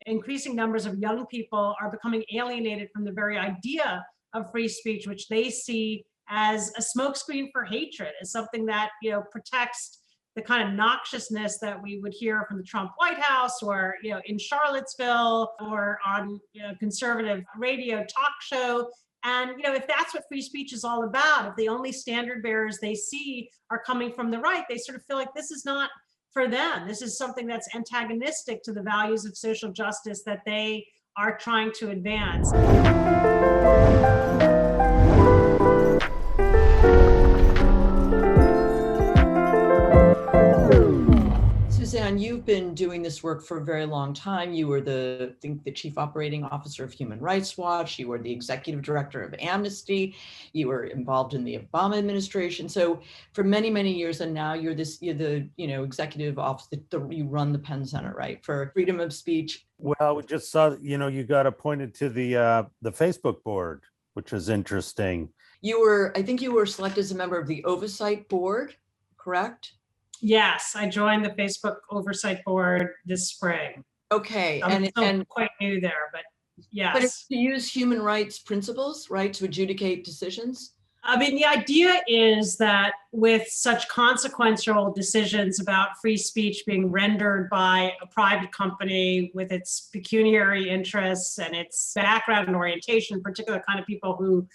increasing numbers of young people are becoming alienated from the very idea of free speech, which they see as a smokescreen for hatred, as something that protects the kind of noxiousness that we would hear from the Trump White House, or in Charlottesville, or on conservative radio talk show. And if that's what free speech is all about, if the only standard bearers they see are coming from the right, they sort of feel like this is not for them. This is something that's antagonistic to the values of social justice that they are trying to advance. Suzanne, you've been doing this work for a very long time. You were the chief operating officer of Human Rights Watch. You were the executive director of Amnesty. You were involved in the Obama administration. So for many, many years, and now you're the executive officer. You run the Penn Center, right, for freedom of speech. Well, we just saw, you got appointed to the Facebook board, which is interesting. I think you were selected as a member of the oversight board, correct? Yes, I joined the Facebook oversight board this spring. Okay, I'm still quite new there, but yes. But it's to use human rights principles, right, to adjudicate decisions? I mean, the idea is that with such consequential decisions about free speech being rendered by a private company with its pecuniary interests and its background and orientation, particular kind of people who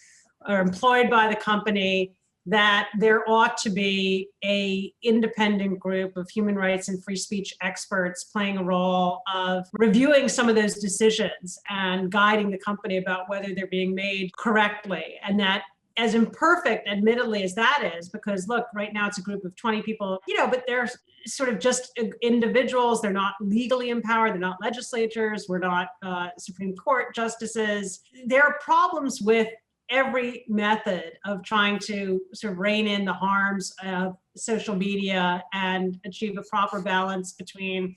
are employed by the company, that there ought to be a independent group of human rights and free speech experts playing a role of reviewing some of those decisions and guiding the company about whether they're being made correctly. And that, as imperfect, admittedly, as that is, because look, right now it's a group of 20 people, but they're sort of just individuals. They're not legally empowered. They're not legislators. We're not Supreme Court justices. There are problems with every method of trying to sort of rein in the harms of social media and achieve a proper balance between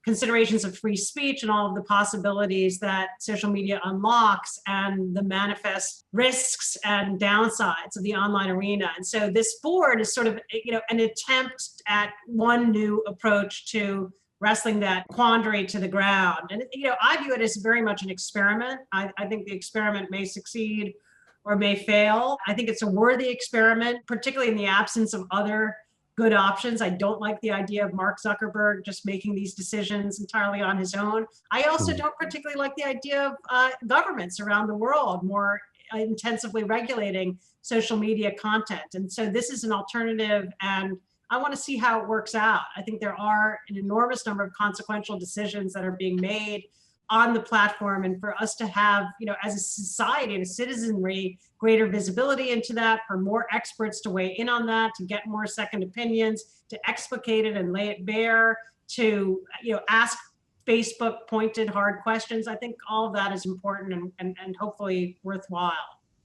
considerations of free speech and all of the possibilities that social media unlocks and the manifest risks and downsides of the online arena. And so this board is sort of, an attempt at one new approach to wrestling that quandary to the ground. And, I view it as very much an experiment. I think the experiment may succeed or may fail. I think it's a worthy experiment, particularly in the absence of other good options. I don't like the idea of Mark Zuckerberg just making these decisions entirely on his own. I also don't particularly like the idea of governments around the world more intensively regulating social media content. And so this is an alternative, and I want to see how it works out. I think there are an enormous number of consequential decisions that are being made on the platform, and for us to have, as a society and a citizenry, greater visibility into that, for more experts to weigh in on that, to get more second opinions, to explicate it and lay it bare, to ask Facebook pointed hard questions. I think all of that is important and hopefully worthwhile.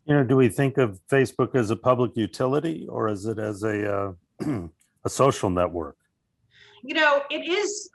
Do we think of Facebook as a public utility, or is it as a a social network? It is,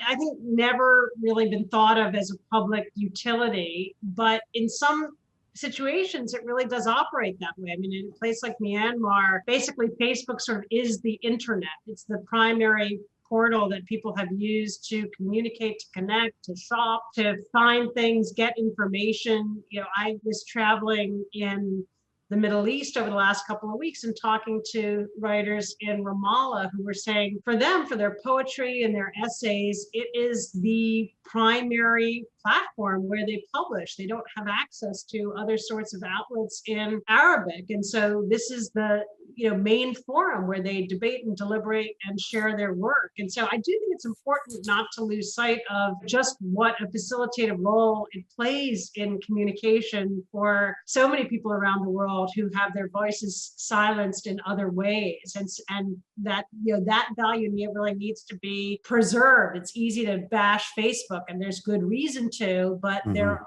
I think, never really been thought of as a public utility, but in some situations it really does operate that way. I mean, in a place like Myanmar, basically Facebook sort of is the internet. It's the primary portal that people have used to communicate, to connect, to shop, to find things, get information. I was traveling in the Middle East over the last couple of weeks and talking to writers in Ramallah who were saying for them, for their poetry and their essays, it is the primary platform where they publish. They don't have access to other sorts of outlets in Arabic. And so this is the main forum where they debate and deliberate and share their work. And so I do think it's important not to lose sight of just what a facilitative role it plays in communication for so many people around the world who have their voices silenced in other ways. And that, that value really needs to be preserved. It's easy to bash Facebook, and there's good reason to, but there,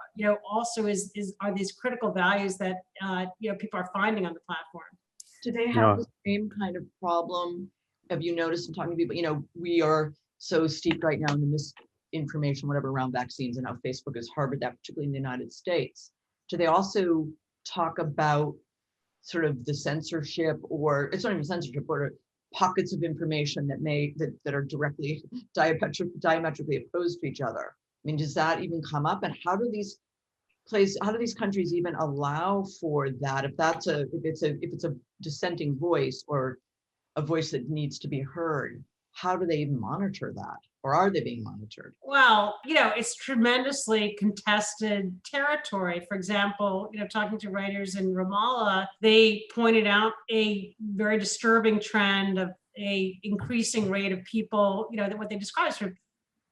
also are these critical values that, people are finding on the platform. Do they have the same kind of problem? Have you noticed in talking to people, we are so steeped right now in the misinformation, whatever, around vaccines, and how Facebook has harbored that, particularly in the United States. Do they also talk about sort of the censorship, or it's not even censorship, or pockets of information that are directly diametrically opposed to each other? mean, does that even come up? And how do these countries even allow for that? If it's a dissenting voice or a voice that needs to be heard, how do they even monitor that? Or are they being monitored? Well, it's tremendously contested territory. For example, talking to writers in Ramallah, they pointed out a very disturbing trend of a increasing rate of people, that what they describe as sort of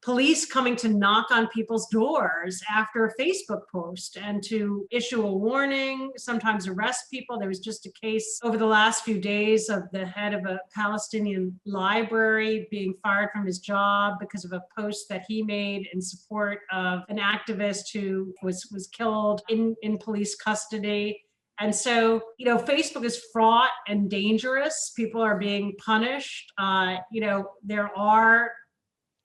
police coming to knock on people's doors after a Facebook post and to issue a warning, sometimes arrest people. There was just a case over the last few days of the head of a Palestinian library being fired from his job because of a post that he made in support of an activist who was killed in police custody. And so, Facebook is fraught and dangerous. People are being punished. There are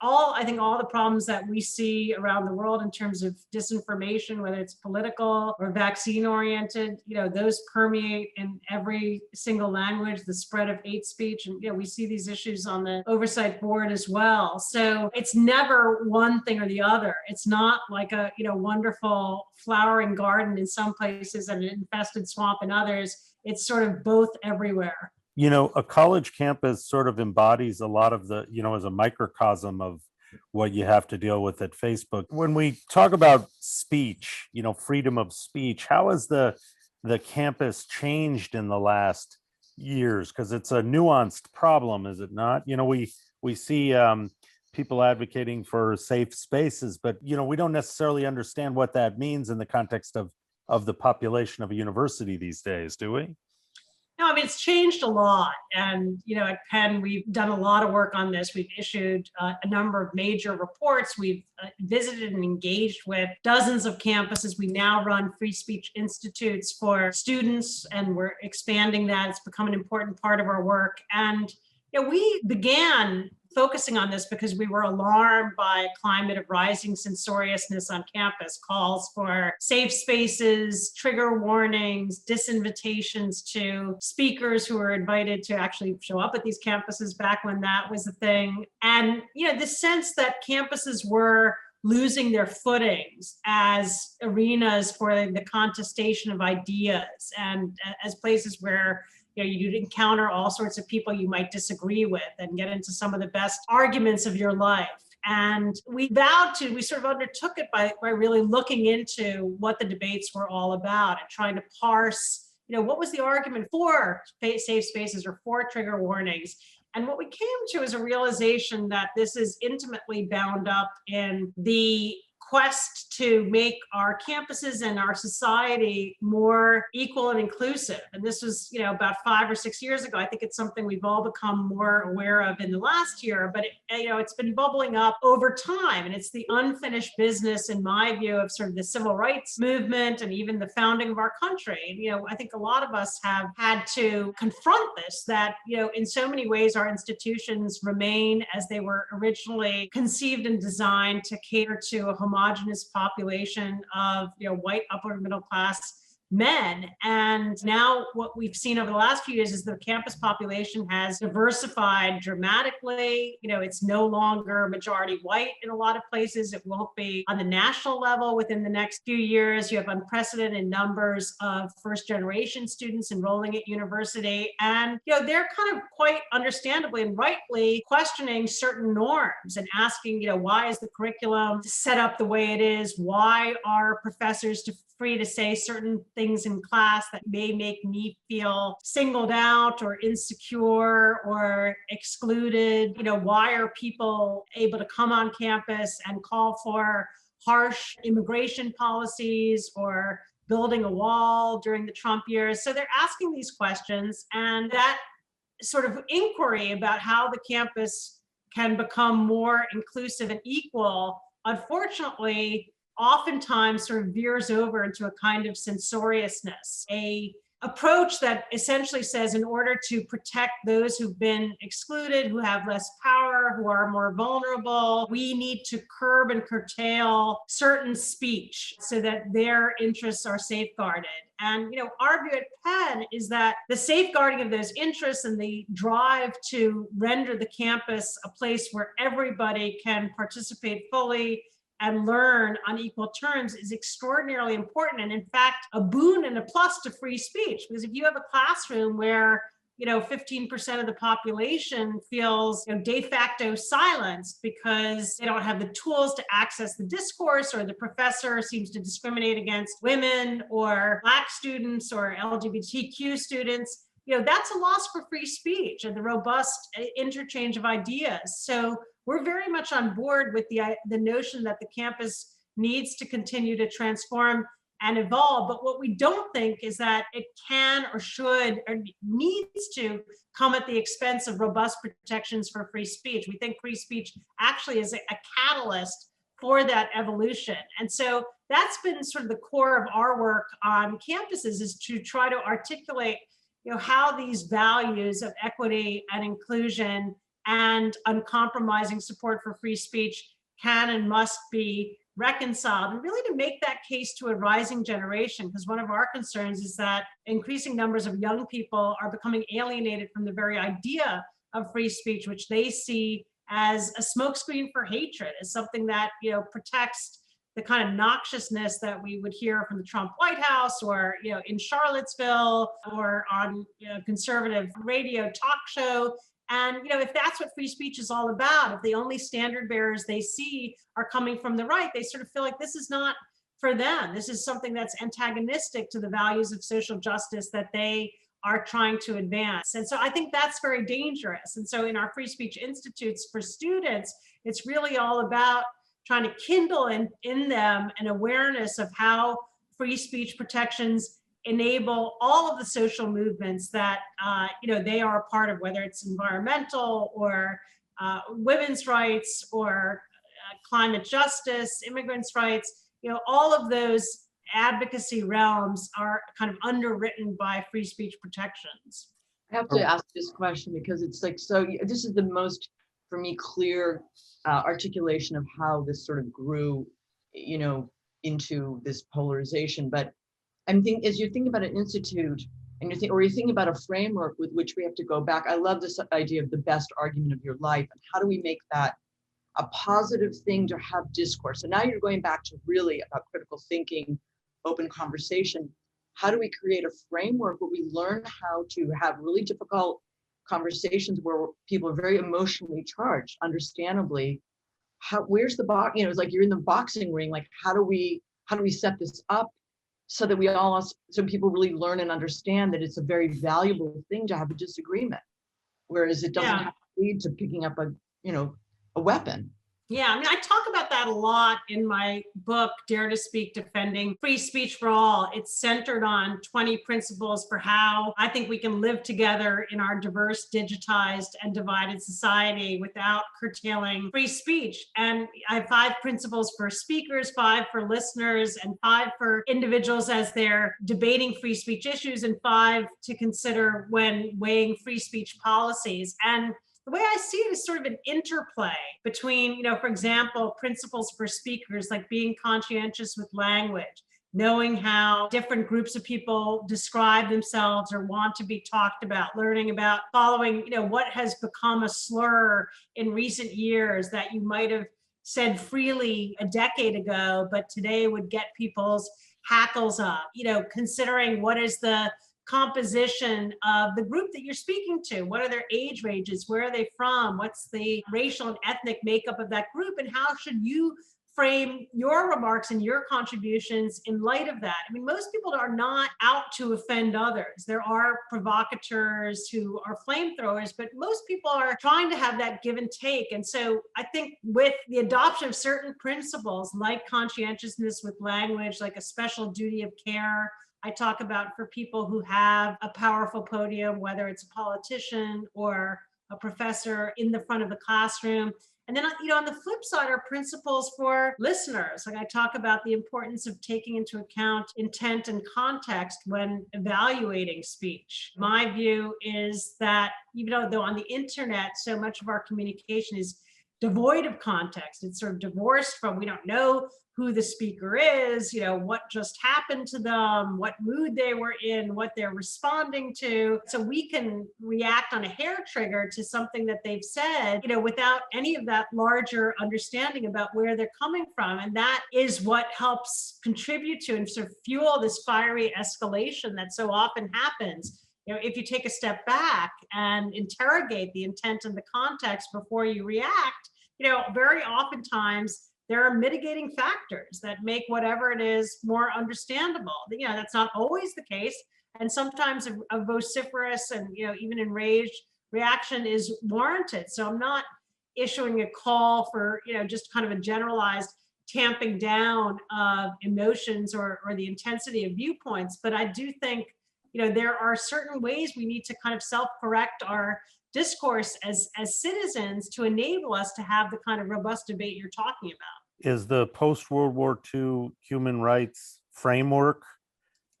I think all the problems that we see around the world in terms of disinformation, whether it's political or vaccine oriented, those permeate in every single language, the spread of hate speech. And, we see these issues on the oversight board as well. So it's never one thing or the other. It's not like a, wonderful flowering garden in some places and an infested swamp in others. It's sort of both everywhere. A college campus sort of embodies a lot of the, as a microcosm of what you have to deal with at Facebook. When we talk about speech, freedom of speech, how has the campus changed in the last years? Because it's a nuanced problem, is it not? We see people advocating for safe spaces, but, we don't necessarily understand what that means in the context of the population of a university these days, do we? No, I mean, it's changed a lot. And, at Penn, we've done a lot of work on this. We've issued a number of major reports. We've visited and engaged with dozens of campuses. We now run free speech institutes for students, and we're expanding that. It's become an important part of our work. And, we began focusing on this because we were alarmed by a climate of rising censoriousness on campus, calls for safe spaces, trigger warnings, disinvitations to speakers who were invited to actually show up at these campuses back when that was a thing. And, the sense that campuses were losing their footings as arenas for the contestation of ideas and as places where you'd encounter all sorts of people you might disagree with and get into some of the best arguments of your life. And we sort of undertook it by really looking into what the debates were all about and trying to parse, what was the argument for safe spaces or for trigger warnings. And what we came to is a realization that this is intimately bound up in the quest to make our campuses and our society more equal and inclusive. And this was, about 5 or 6 years ago. I think it's something we've all become more aware of in the last year, but it's been bubbling up over time. And it's the unfinished business, in my view, of sort of the civil rights movement and even the founding of our country. And, I think a lot of us have had to confront this, that, in so many ways, our institutions remain as they were originally conceived and designed to cater to a homogenous population of white upper middle class men. And now what we've seen over the last few years is the campus population has diversified dramatically. It's no longer majority white in a lot of places. It won't be on the national level within the next few years. You have unprecedented numbers of first generation students enrolling at university. And, they're kind of quite understandably and rightly questioning certain norms and asking, why is the curriculum set up the way it is? Why are professors free to say certain things in class that may make me feel singled out or insecure or excluded? Why are people able to come on campus and call for harsh immigration policies or building a wall during the Trump years? So they're asking these questions, and that sort of inquiry about how the campus can become more inclusive and equal, unfortunately, oftentimes sort of veers over into a kind of censoriousness, a approach that essentially says, in order to protect those who've been excluded, who have less power, who are more vulnerable, we need to curb and curtail certain speech so that their interests are safeguarded. And, our view at Penn is that the safeguarding of those interests and the drive to render the campus a place where everybody can participate fully and learn on equal terms is extraordinarily important. And in fact, a boon and a plus to free speech, because if you have a classroom where 15% of the population feels de facto silenced because they don't have the tools to access the discourse, or the professor seems to discriminate against women or Black students or LGBTQ students, that's a loss for free speech and the robust interchange of ideas. So we're very much on board with the notion that the campus needs to continue to transform and evolve. But what we don't think is that it can or should or needs to come at the expense of robust protections for free speech. We think free speech actually is a catalyst for that evolution. And so that's been sort of the core of our work on campuses, is to try to articulate how these values of equity and inclusion and uncompromising support for free speech can and must be reconciled, and really to make that case to a rising generation, because one of our concerns is that increasing numbers of young people are becoming alienated from the very idea of free speech, which they see as a smokescreen for hatred, as something that protects the kind of noxiousness that we would hear from the Trump White House, or in Charlottesville, or on conservative radio talk show. And if that's what free speech is all about, if the only standard bearers they see are coming from the right, they sort of feel like this is not for them. This is something that's antagonistic to the values of social justice that they are trying to advance. And so I think that's very dangerous. And so in our free speech institutes for students, it's really all about trying to kindle in them an awareness of how free speech protections enable all of the social movements that they are a part of, whether it's environmental or women's rights or climate justice, immigrants' rights. All of those advocacy realms are kind of underwritten by free speech protections. I have to ask this question because it's like, so this is the most, for me, clear articulation of how this sort of grew, into this polarization. But I'm thinking, as you think about an institute and you think about a framework with which we have to go back, I love this idea of the best argument of your life. And how do we make that a positive thing to have discourse? And now you're going back to really about critical thinking, open conversation. How do we create a framework where we learn how to have really difficult conversations where people are very emotionally charged, understandably? Where's the box? It's like you're in the boxing ring. Like, how do we set this up so that so people really learn and understand that it's a very valuable thing to have a disagreement, whereas it doesn't have to lead to picking up a weapon. Yeah, I mean, I talk about that a lot in my book, Dare to Speak, Defending Free Speech for All. It's centered on 20 principles for how I think we can live together in our diverse, digitized, and divided society without curtailing free speech. And I have 5 principles for speakers, 5 for listeners, and 5 for individuals as they're debating free speech issues, and 5 to consider when weighing free speech policies. And the way I see it is sort of an interplay between, for example, principles for speakers, like being conscientious with language, knowing how different groups of people describe themselves or want to be talked about, learning about following, what has become a slur in recent years that you might have said freely a decade ago, but today would get people's hackles up, considering what is the composition of the group that you're speaking to. What are their age ranges? Where are they from? What's the racial and ethnic makeup of that group? And how should you frame your remarks and your contributions in light of that? I mean, most people are not out to offend others. There are provocateurs who are flamethrowers, but most people are trying to have that give and take. And so I think with the adoption of certain principles like conscientiousness with language, like a special duty of care, I talk about for people who have a powerful podium, whether it's a politician or a professor in the front of the classroom. And then, on the flip side are principles for listeners. Like I talk about the importance of taking into account intent and context when evaluating speech. My view is that even though on the internet, so much of our communication is devoid of context. It's sort of divorced from, we don't know who the speaker is, what just happened to them, what mood they were in, what they're responding to. So we can react on a hair trigger to something that they've said, without any of that larger understanding about where they're coming from. And that is what helps contribute to and sort of fuel this fiery escalation that so often happens. If you take a step back and interrogate the intent and the context before you react, very oftentimes there are mitigating factors that make whatever it is more understandable. That's not always the case. And sometimes a vociferous and, even enraged reaction is warranted. So I'm not issuing a call for, just kind of a generalized tamping down of emotions or the intensity of viewpoints. But I do think, there are certain ways we need to kind of self-correct our discourse as citizens to enable us to have the kind of robust debate you're talking about. Is the post-World War II human rights framework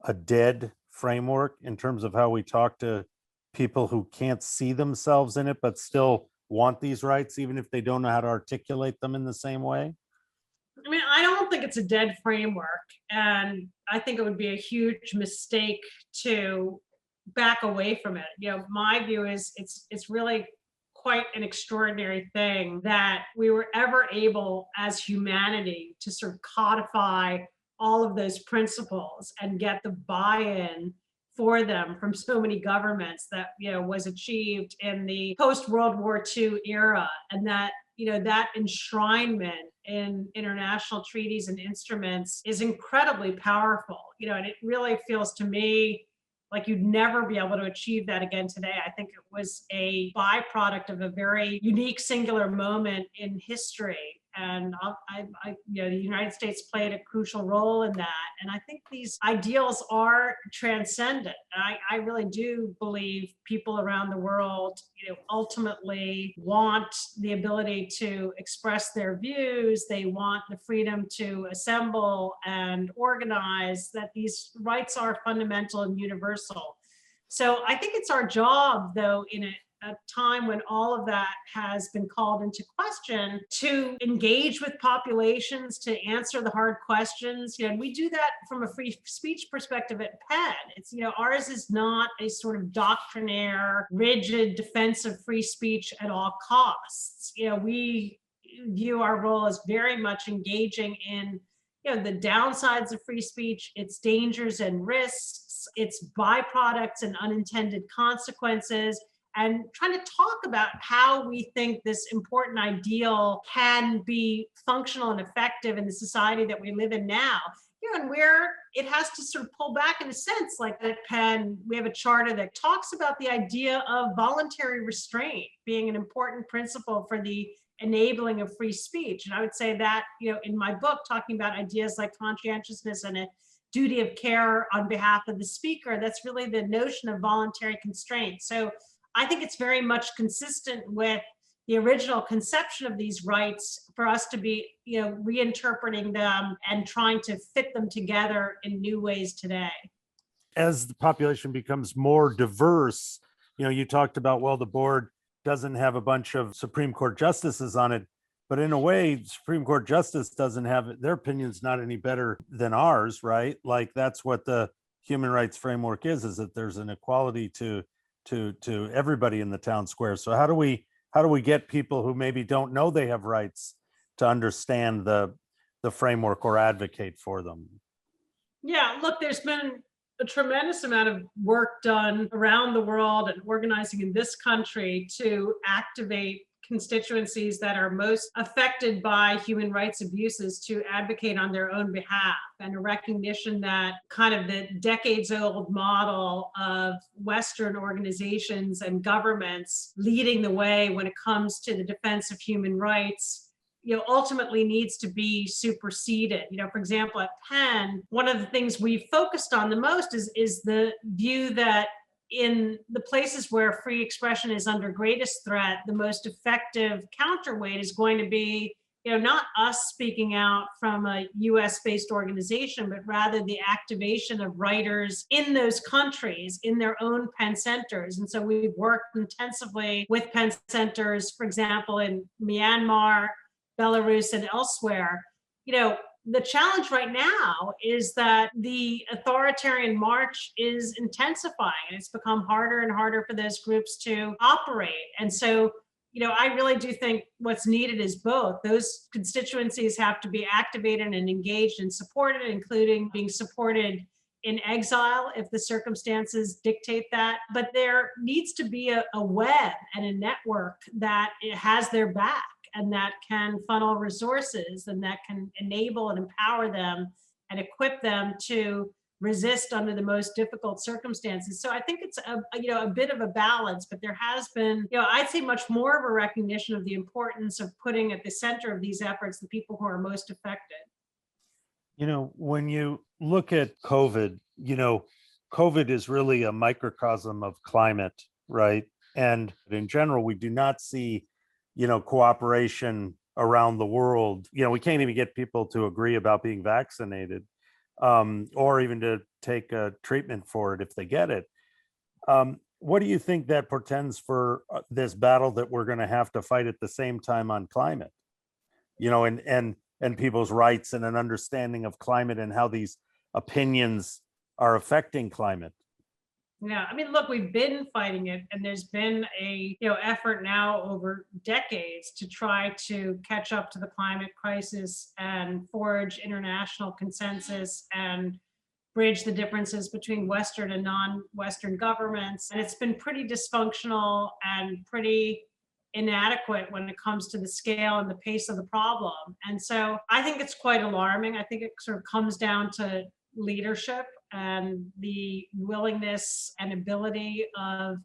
a dead framework in terms of how we talk to people who can't see themselves in it, but still want these rights, even if they don't know how to articulate them in the same way? I mean, I don't think it's a dead framework. And I think it would be a huge mistake to back away from it. My view is it's really quite an extraordinary thing that we were ever able as humanity to sort of codify all of those principles and get the buy-in for them from so many governments that was achieved in the post-World War II era, and that that enshrinement in international treaties and instruments is incredibly powerful. And it really feels to me like you'd never be able to achieve that again today. I think it was a byproduct of a very unique, singular moment in history. And the United States played a crucial role in that. And I think these ideals are transcendent. I really do believe people around the world, ultimately want the ability to express their views. They want the freedom to assemble and organize, that these rights are fundamental and universal. So I think it's our job, though, in a time when all of that has been called into question, to engage with populations, to answer the hard questions. And we do that from a free speech perspective at Penn. It's, ours is not a sort of doctrinaire, rigid defense of free speech at all costs. We view our role as very much engaging in the downsides of free speech, its dangers and risks, its byproducts and unintended consequences, and trying to talk about how we think this important ideal can be functional and effective in the society that we live in now. And where it has to sort of pull back in a sense, like at Penn, we have a charter that talks about the idea of voluntary restraint being an important principle for the enabling of free speech. And I would say that, in my book, talking about ideas like conscientiousness and a duty of care on behalf of the speaker, that's really the notion of voluntary constraint. So I think it's very much consistent with the original conception of these rights for us to be, reinterpreting them and trying to fit them together in new ways today. As the population becomes more diverse, you talked about, well, the board doesn't have a bunch of Supreme Court justices on it, but in a way, Supreme Court justice doesn't have their opinion's not any better than ours, right? Like that's what the human rights framework is that there's an equality to everybody in the town square. So how do we get people who maybe don't know they have rights to understand the framework or advocate for them? Yeah, look, there's been a tremendous amount of work done around the world and organizing in this country to activate constituencies that are most affected by human rights abuses to advocate on their own behalf, and a recognition that kind of the decades-old model of Western organizations and governments leading the way when it comes to the defense of human rights, ultimately needs to be superseded. For example, at Penn, one of the things we focused on the most is the view that in the places where free expression is under greatest threat, the most effective counterweight is going to be not us speaking out from a US-based organization, but rather the activation of writers in those countries, in their own Penn Centers. And so we've worked intensively with Penn Centers, for example, in Myanmar, Belarus, and elsewhere. The challenge right now is that the authoritarian march is intensifying, and it's become harder and harder for those groups to operate. And so, I really do think what's needed is both. Those constituencies have to be activated and engaged and supported, including being supported in exile if the circumstances dictate that. But there needs to be a web and a network that has their back, and that can funnel resources, and that can enable and empower them and equip them to resist under the most difficult circumstances. So I think it's a bit of a balance, but there has been, I'd say much more of a recognition of the importance of putting at the center of these efforts the people who are most affected. When you look at COVID, COVID is really a microcosm of climate, right? And in general, we do not see cooperation around the world. We can't even get people to agree about being vaccinated, or even to take a treatment for it if they get it. What do you think that portends for this battle that we're going to have to fight at the same time on climate? And people's rights and an understanding of climate and how these opinions are affecting climate. Yeah, look, we've been fighting it, and there's been a effort now over decades to try to catch up to the climate crisis and forge international consensus and bridge the differences between Western and non-Western governments. And it's been pretty dysfunctional and pretty inadequate when it comes to the scale and the pace of the problem. And so I think it's quite alarming. I think it sort of comes down to leadership and the willingness and ability of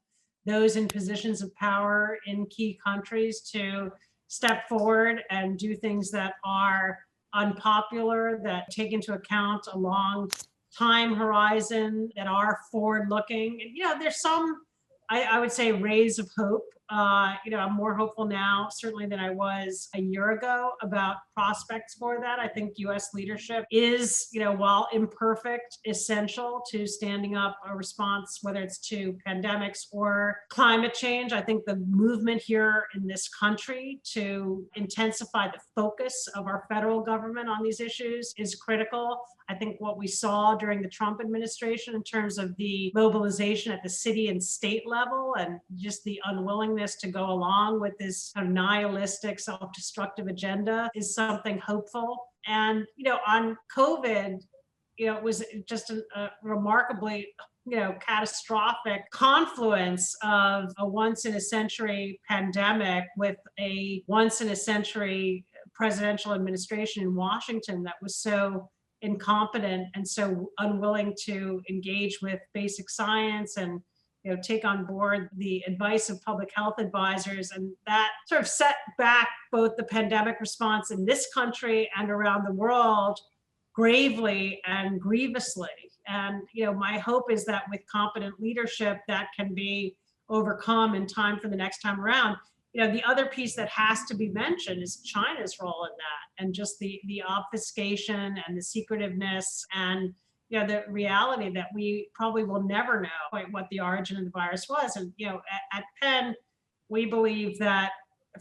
those in positions of power in key countries to step forward and do things that are unpopular, that take into account a long time horizon, that are forward looking. And, there's some, I would say, rays of hope. I'm more hopeful now, certainly, than I was a year ago about prospects for that. I think U.S. leadership is, while imperfect, essential to standing up a response, whether it's to pandemics or climate change. I think the movement here in this country to intensify the focus of our federal government on these issues is critical. I think what we saw during the Trump administration in terms of the mobilization at the city and state level and just the unwillingness to go along with this kind of nihilistic, self-destructive agenda is something hopeful. And, on COVID, it was just a remarkably, catastrophic confluence of a once in a century pandemic with a once in a century presidential administration in Washington that was so incompetent and so unwilling to engage with basic science and take on board the advice of public health advisors. And that sort of set back both the pandemic response in this country and around the world gravely and grievously. And, my hope is that with competent leadership, that can be overcome in time for the next time around. The other piece that has to be mentioned is China's role in that, and just the obfuscation and the secretiveness and the reality that we probably will never know quite what the origin of the virus was. And, at Penn, we believe that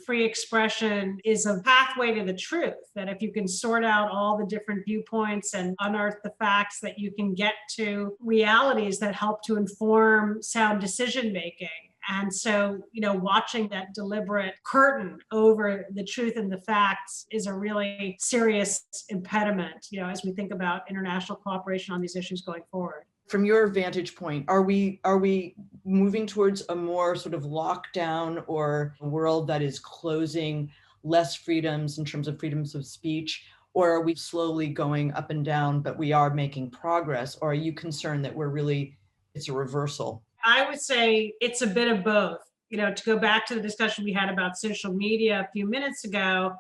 free expression is a pathway to the truth, that if you can sort out all the different viewpoints and unearth the facts, that you can get to realities that help to inform sound decision making. And so, watching that deliberate curtain over the truth and the facts is a really serious impediment, as we think about international cooperation on these issues going forward. From your vantage point, are we moving towards a more sort of lockdown or a world that is closing less freedoms in terms of freedoms of speech? Or are we slowly going up and down, but we are making progress? Or are you concerned that it's a reversal? I would say it's a bit of both. To go back to the discussion we had about social media a few minutes ago,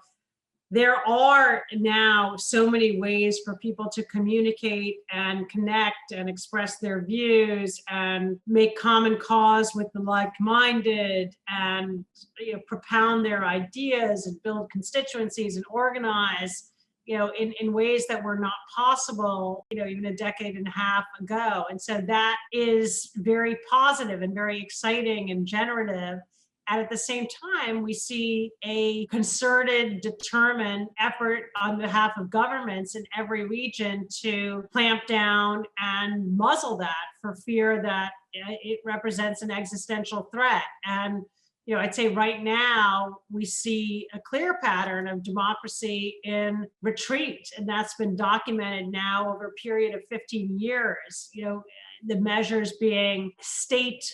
there are now so many ways for people to communicate and connect and express their views and make common cause with the like-minded and propound their ideas and build constituencies and organize, in ways that were not possible, even a decade and a half ago. And so that is very positive and very exciting and generative. And at the same time, we see a concerted, determined effort on behalf of governments in every region to clamp down and muzzle that for fear that it represents an existential threat. And I'd say right now we see a clear pattern of democracy in retreat, and that's been documented now over a period of 15 years. The measures being state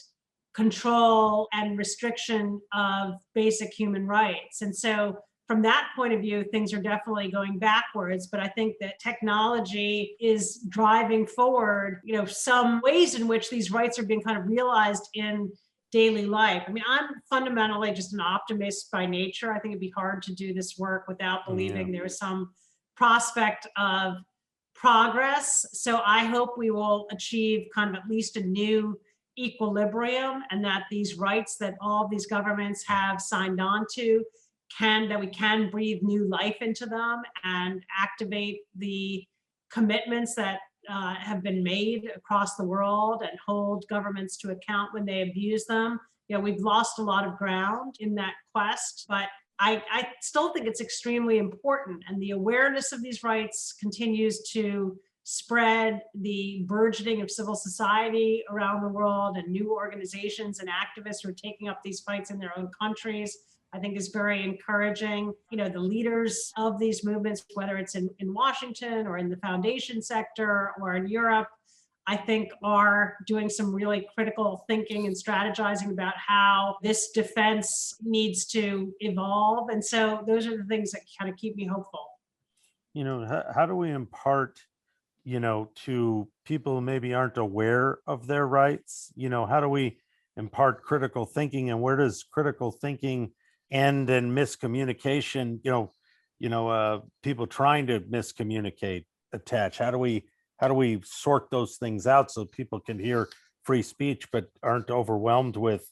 control and restriction of basic human rights. And so from that point of view, things are definitely going backwards, but I think that technology is driving forward, some ways in which these rights are being kind of realized in daily life. I mean, I'm fundamentally just an optimist by nature. I think it'd be hard to do this work without believing there is some prospect of progress. So I hope we will achieve kind of at least a new equilibrium, and that these rights that all these governments have signed on to that we can breathe new life into them and activate the commitments that have been made across the world and hold governments to account when they abuse them. We've lost a lot of ground in that quest, but I still think it's extremely important, and the awareness of these rights continues to spread. The burgeoning of civil society around the world and new organizations and activists who are taking up these fights in their own countries, I think is very encouraging. The leaders of these movements, whether it's in Washington or in the foundation sector or in Europe, I think are doing some really critical thinking and strategizing about how this defense needs to evolve. And so those are the things that kind of keep me hopeful. How do we impart to people who maybe aren't aware of their rights? How do we impart critical thinking, and where does critical thinking end and miscommunication, people trying to miscommunicate attach? How do we sort those things out so people can hear free speech but aren't overwhelmed with,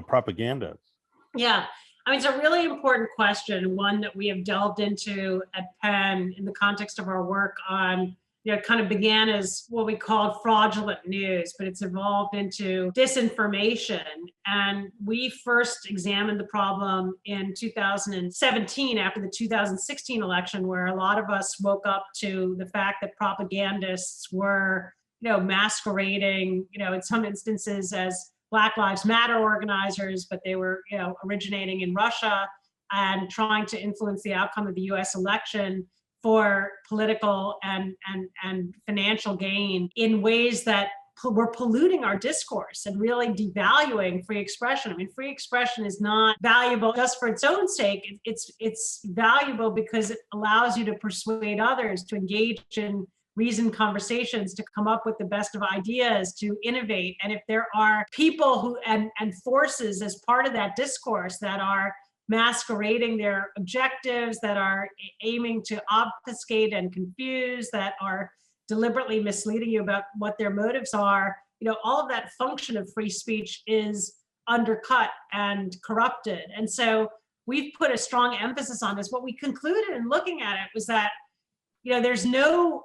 propaganda? Yeah. I mean, it's a really important question, one that we have delved into at Penn in the context of our work on, it kind of began as what we called fraudulent news, but it's evolved into disinformation. And we first examined the problem in 2017 after the 2016 election, where a lot of us woke up to the fact that propagandists were, masquerading, in some instances as Black Lives Matter organizers, but they were, originating in Russia and trying to influence the outcome of the US election for political and financial gain in ways that were polluting our discourse and really devaluing free expression. I mean, free expression is not valuable just for its own sake. It's valuable because it allows you to persuade others, to engage in reasoned conversations, to come up with the best of ideas, to innovate. And if there are people who and forces as part of that discourse that are masquerading their objectives, that are aiming to obfuscate and confuse, that are deliberately misleading you about what their motives are, all of that function of free speech is undercut and corrupted. And so we've put a strong emphasis on this. What we concluded in looking at it was that there's no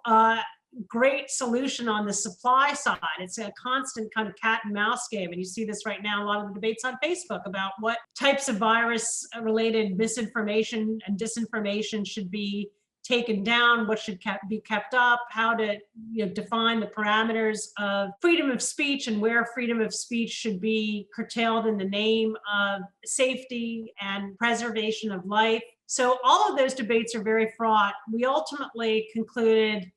great solution on the supply side. It's a constant kind of cat and mouse game. And you see this right now, a lot of the debates on Facebook about what types of virus related misinformation and disinformation should be taken down, what should be kept up, how to define the parameters of freedom of speech and where freedom of speech should be curtailed in the name of safety and preservation of life. So all of those debates are very fraught. We ultimately concluded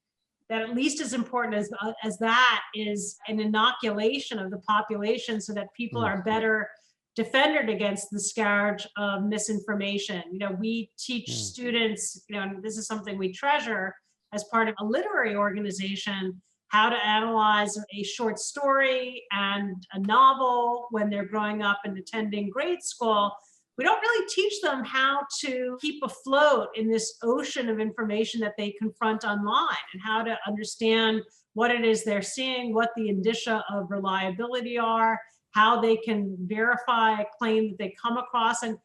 that at least as important as that is an inoculation of the population so that people are better defended against the scourge of misinformation. We teach students, and this is something we treasure as part of a literary organization, how to analyze a short story and a novel when they're growing up and attending grade school we don't really teach them how to keep afloat in this ocean of information that they confront online, and how to understand what it is they're seeing, what the indicia of reliability are, how they can verify a claim that they come across, and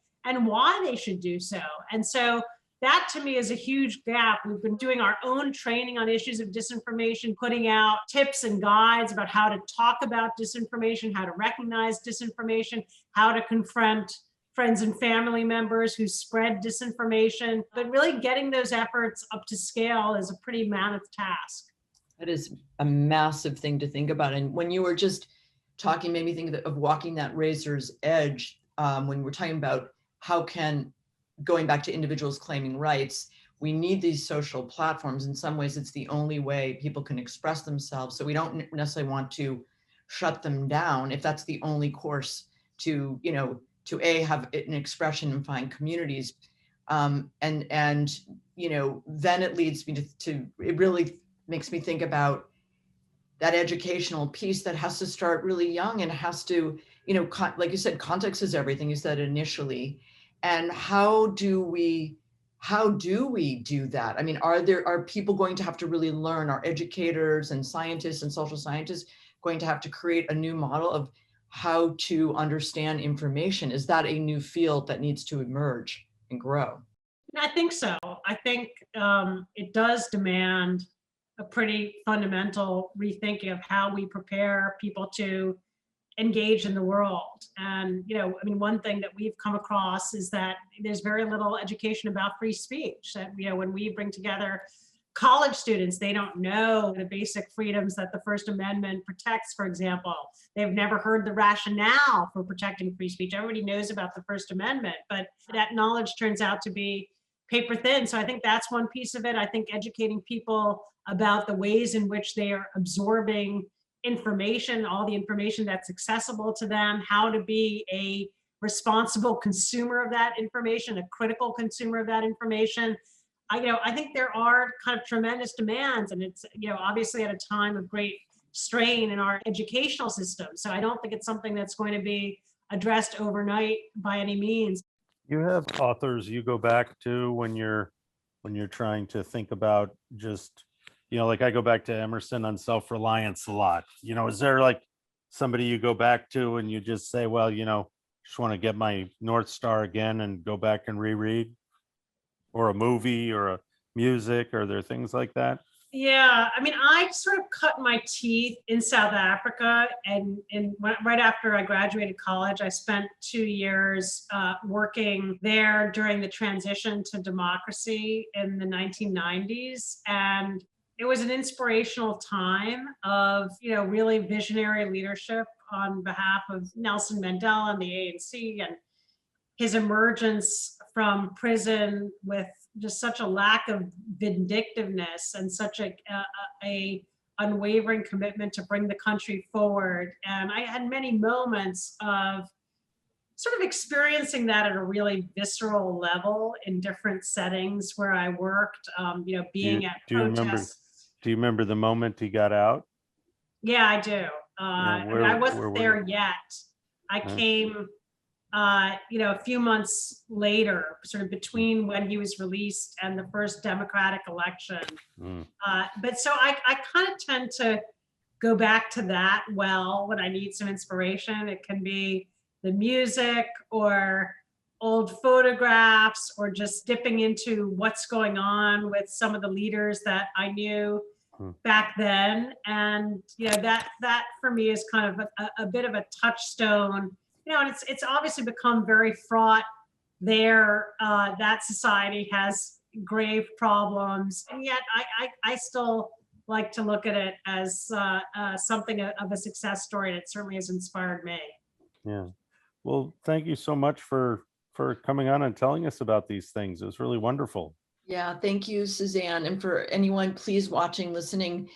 why they should do so. And so that to me is a huge gap. We've been doing our own training on issues of disinformation, putting out tips and guides about how to talk about disinformation, how to recognize disinformation, how to confront friends and family members who spread disinformation. But really getting those efforts up to scale is a pretty mammoth task. That is a massive thing to think about. And when you were just talking, made me think of walking that razor's edge, when we're talking about how can, going back to individuals claiming rights, we need these social platforms. In some ways, it's the only way people can express themselves. So we don't necessarily want to shut them down if that's the only course to, to have an expression and find communities. And then it leads me to it really makes me think about that educational piece that has to start really young and has to, like you said, context is everything, you said initially. And how do we do that? I mean, are people going to have to really learn? Are educators and scientists and social scientists going to have to create a new model of how to understand information? Is that a new field that needs to emerge and grow? I think so. I think it does demand a pretty fundamental rethinking of how we prepare people to engage in the world. And, one thing that we've come across is that there's very little education about free speech. That, when we bring together college students, they don't know the basic freedoms that the First Amendment protects, for example. They've never heard the rationale for protecting free speech. Everybody knows about the First Amendment, but that knowledge turns out to be paper thin. So I think that's one piece of it. I think educating people about the ways in which they are absorbing information, all the information that's accessible to them, how to be a responsible consumer of that information, a critical consumer of that information. I think there are kind of tremendous demands, and it's, obviously at a time of great strain in our educational system. So I don't think it's something that's going to be addressed overnight by any means. You have authors you go back to when you're trying to think about just, like I go back to Emerson on self-reliance a lot. Is there like somebody you go back to and you just say, well, just want to get my North Star again and go back and reread? Or a movie or a music? Are there things like that? Yeah, I sort of cut my teeth in South Africa, and right after I graduated college, I spent 2 years working there during the transition to democracy in the 1990s. And it was an inspirational time of, really visionary leadership on behalf of Nelson Mandela and the ANC, and his emergence from prison with just such a lack of vindictiveness and such a unwavering commitment to bring the country forward. And I had many moments of sort of experiencing that at a really visceral level in different settings where I worked, being at protests. Do you remember the moment he got out? Yeah, I do. I wasn't there yet. I came a few months later, sort of between when he was released and the first democratic election. But so I kind of tend to go back to that when I need some inspiration. It can be the music or old photographs or just dipping into what's going on with some of the leaders that I knew back then. And, that for me is kind of a bit of a touchstone. And it's obviously become very fraught there. That society has grave problems, and yet I still like to look at it as something of a success story, and it certainly has inspired me. Yeah. Well, thank you so much for coming on and telling us about these things. It was really wonderful. Yeah, thank you, Suzanne. And for anyone, please watching, listening,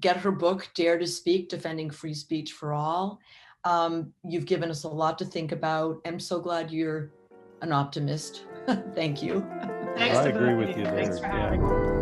get her book, Dare to Speak, Defending Free Speech for All. You've given us a lot to think about. I'm so glad you're an optimist. Thank you. Thanks. I agree with you there. Thanks for having me.